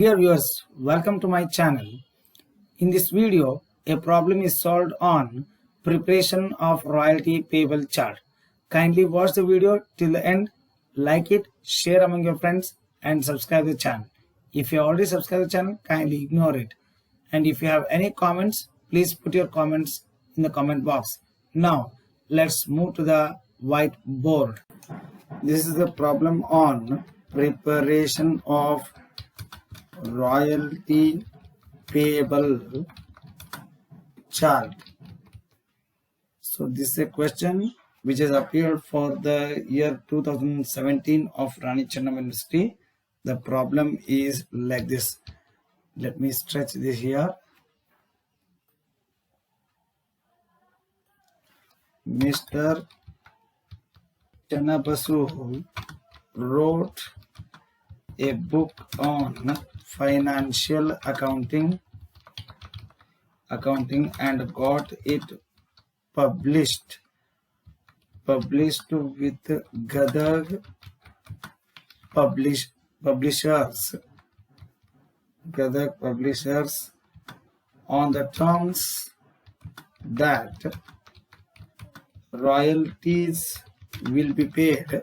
Dear viewers, welcome to my channel. In this video, a problem is solved on preparation of royalty payable chart. Kindly watch the video till the end, like it, share among your friends and subscribe the channel. If you already subscribed the channel, kindly ignore it. And if you have any comments, please put your comments in the comment box. Now, let's move to the whiteboard. This is the problem on preparation of royalty payable chart. So this is a question which has appeared for the year 2017 of Rani Chennamma University. The problem is like this. Let me stretch this here. Mr. Channabasu wrote a book on financial accounting and got it published with Gadag publishers on the terms that royalties will be paid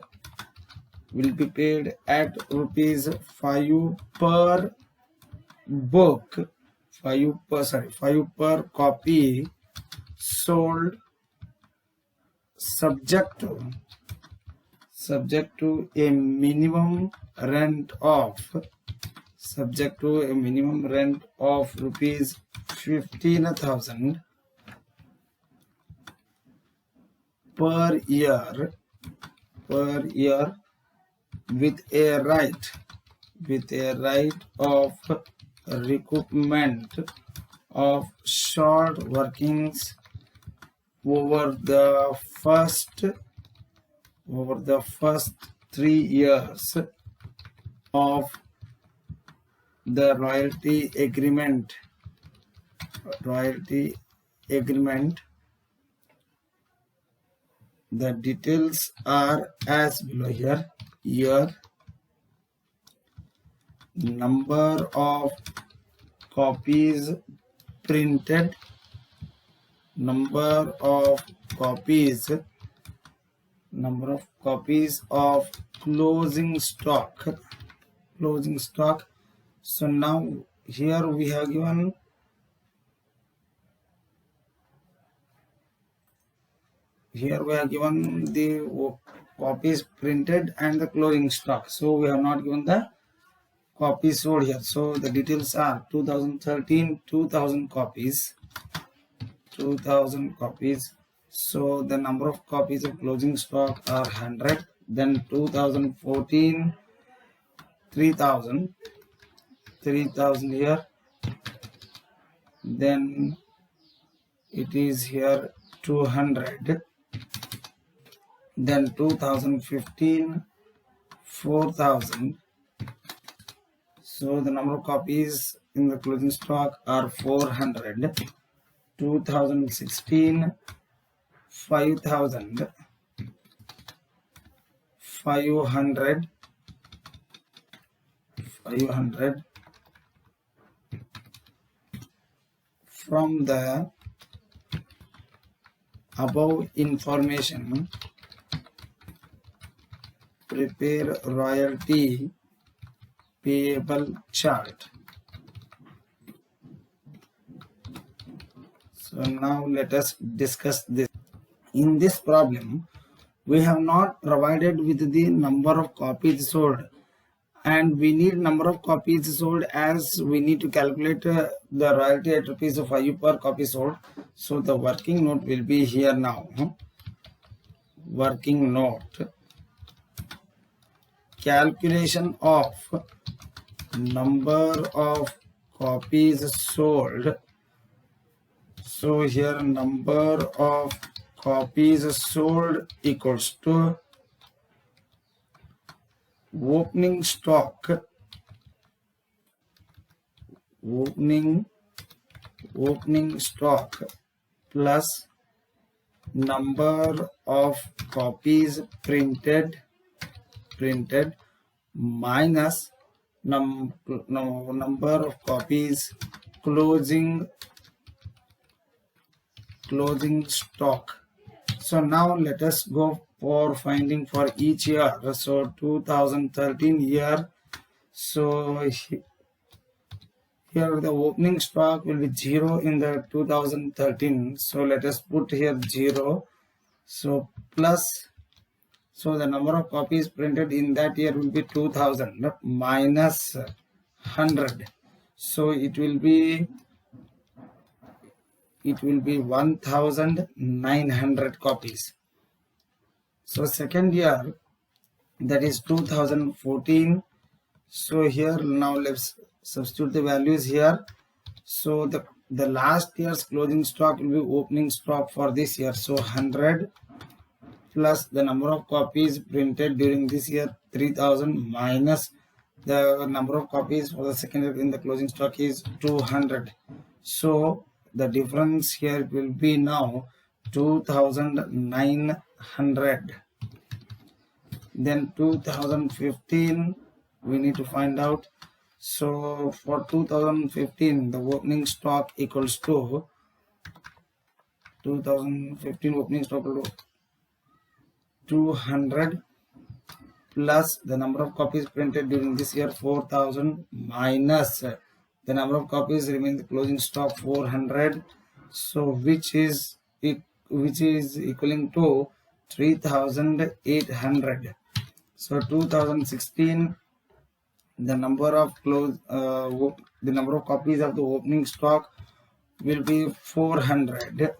at rupees 5 per book, 5 per copy sold, subject to a minimum rent of rupees 15,000 per year with a right of recoupment of short workings over the first 3 years of the royalty agreement. The details are as below here. Number of copies printed, number of copies of closing stock. So now here we have given the copies printed and the closing stock. So we have not given the copies sold here. So the details are 2013 2000 copies. So the number of copies of closing stock are 100. Then 2014 3000 here. Then it is here 200. Then 2015 4000. So the number of copies in the closing stock are 400. 2016 500. From the above information, prepare royalty payable chart. So now let us discuss this. In this problem, we have not provided with the number of copies sold, and we need number of copies sold as we need to calculate the royalty at rupees 5 per copy sold. So the working note will be here now. Working note: calculation of number of copies sold. So here number of copies sold equals to opening stock plus number of copies printed minus number of copies, closing stock. So now let us go for finding for each year. So 2013 year, so here the opening stock will be 0 in the 2013, so let us put here 0. So plus, so the number of copies printed in that year will be 2000 minus 100, so it will be 1900 copies. So second year, that is 2014. So here now let's substitute the values here. So the last year's closing stock will be opening stock for this year, so 100 plus the number of copies printed during this year 3000 minus the number of copies for the second year in the closing stock is 200. So the difference here will be now 2900. Then 2015 we need to find out. So for 2015 the opening stock equals to 2015 opening stock will be 200 plus the number of copies printed during this year 4000 minus the number of copies remain the closing stock 400, so which is equaling to 3800. So 2016 the number of copies of the opening stock will be 400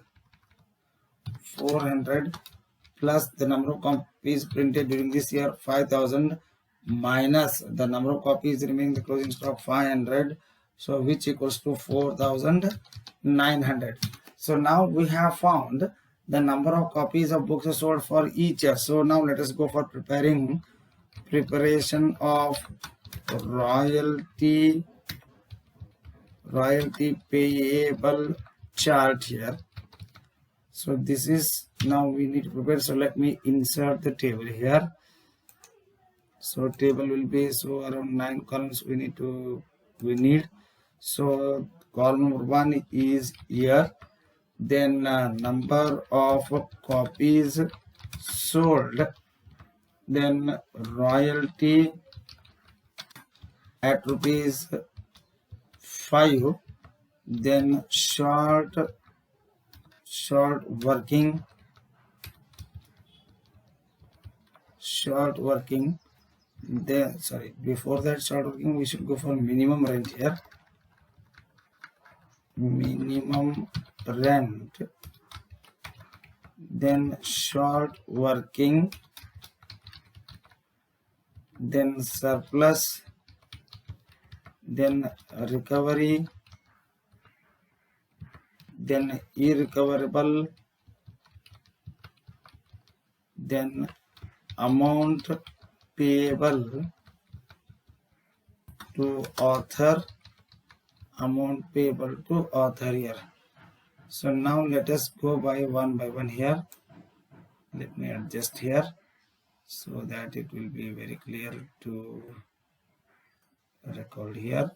plus the number of copies printed during this year 5000 minus the number of copies remaining the closing stock 500, so which equals to 4900. So now we have found the number of copies of books sold for each year. So now let us go for preparation of royalty payable chart here. So this is now we need to prepare. So let me insert the table here. So table will be around 9 columns we need. So column number 1 is year, then number of copies sold, then royalty at rupees 5, then short working, then before that short working we should go for minimum rent here, minimum rent, then short working, then surplus, then recovery, then irrecoverable, then amount payable to author, here. So now let us go by one here. Let me adjust here so that it will be very clear to record here.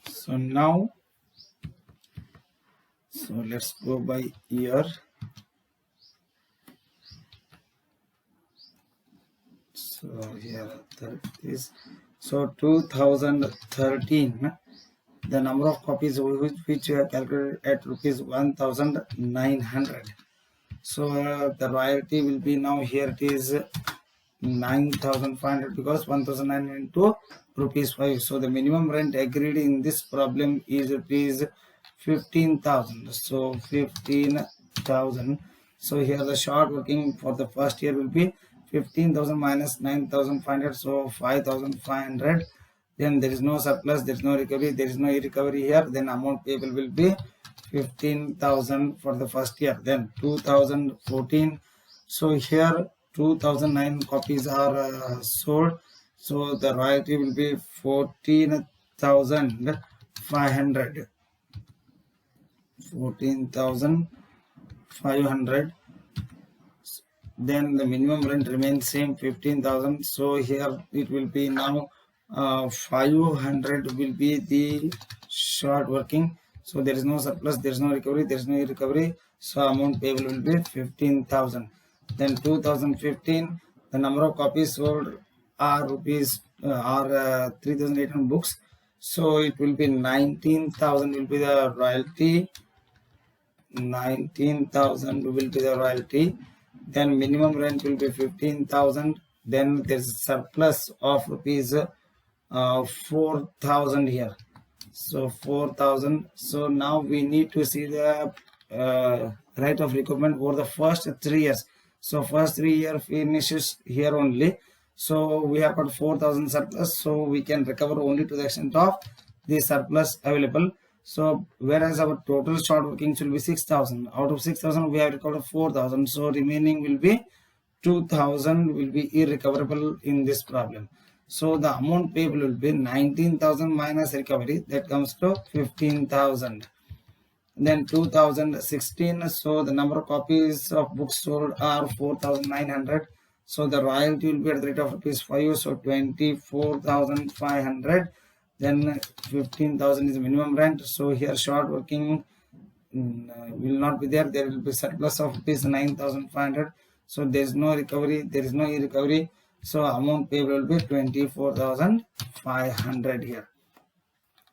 So now, let's go by year. So here is 2013. The number of copies which we have calculated at rupees 1900. So the royalty will be now here it is 9500 because 1900 into rupees 5. So the minimum rent agreed in this problem is rupees 15,000. So 15,000. So here the short working for the first year will be 15,000 minus 9,500. So 5,500. Then there is no surplus, there is no recovery, there is no recovery here. Then amount payable will be 15,000 for the first year. Then 2014. So here 2009 copies are sold, so the royalty will be 14,500. 14,500. Then the minimum rent remains same, 15,000. So here it will be now 500 will be the short working. So there is no surplus, there is no recovery, there is no recovery. So amount payable will be 15,000. Then 2015, the number of copies sold are 3,800 books. So it will be 19,000 will be the royalty. 19,000 will be the royalty. Then minimum rent will be 15,000. Then there's a surplus of rupees 4,000 here. So 4,000. So now we need to see the rate of recoupment over the first 3 years. So first 3 year finishes here only. So we have got 4,000 surplus. So we can recover only to the extent of the surplus available. So whereas our total short workings will be 6,000. Out of 6,000 we have recovered 4,000. So remaining will be 2,000 will be irrecoverable in this problem. So the amount payable will be 19,000 minus recovery, that comes to 15,000. Then 2016, so the number of copies of books sold are 4,900. So the royalty will be at the rate of ₹5, so 24,500. Then 15,000 is the minimum rent. So here short working will not be there. There will be surplus of ₹9,500. So there is no recovery. There is no recovery. So amount payable will be 24,500 here.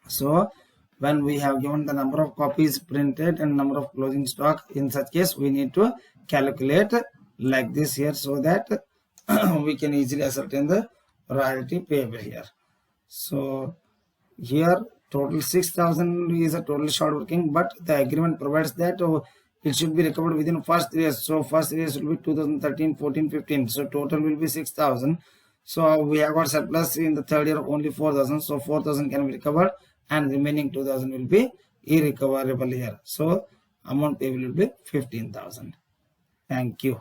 So when we have given the number of copies printed and number of closing stock, in such case we need to calculate like this here, so that we can easily ascertain the royalty payable here. So here total 6,000 is a total short working, but the agreement provides that it should be recovered within first 3 years. So first 3 years will be 2013, 14, 15. So total will be 6,000. So we have got surplus in the third year of only 4,000. So 4,000 can be recovered and remaining 2,000 will be irrecoverable here. So amount payable will be 15,000. Thank you.